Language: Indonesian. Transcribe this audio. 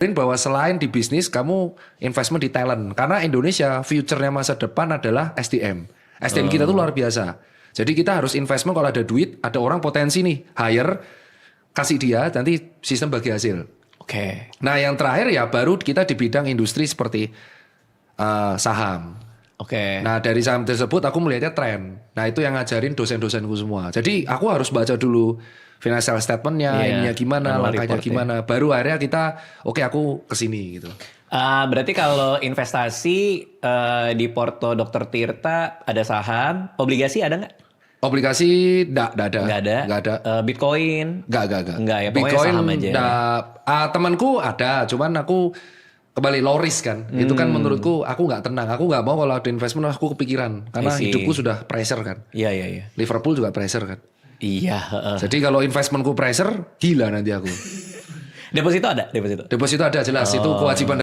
bahwa selain di bisnis kamu investment di talent karena Indonesia future-nya masa depan adalah SDM. SDM kita tuh luar biasa. Jadi kita harus investment kalau ada duit, ada orang potensi nih, hire, kasih dia, nanti sistem bagi hasil. Oke. Nah yang terakhir ya baru kita di bidang industri seperti saham. Oke. Nah dari saham tersebut aku melihatnya tren. Nah itu yang ngajarin dosen-dosenku semua. Jadi aku harus baca dulu financial statementnya, ininya gimana, annual langkahnya report gimana. Baru akhirnya kita, oke aku kesini gitu. Berarti kalau investasi di Porto Dr. Tirta ada saham, obligasi ada nggak? Obligasi enggak ada. Nggak ada. Nggak ada. Bitcoin? Enggak. Nggak ya, pokoknya Bitcoin saham aja. Temanku ada, cuman aku kembali low risk kan. Itu kan menurutku aku nggak tenang. Aku nggak mau kalau ada investment aku kepikiran karena I see. hidupku sudah pressure kan. Iya. Liverpool juga pressure kan. Iya. Jadi kalau investmentku pressure, gila nanti aku. Deposito ada? Deposito? Deposito ada jelas, itu kewajiban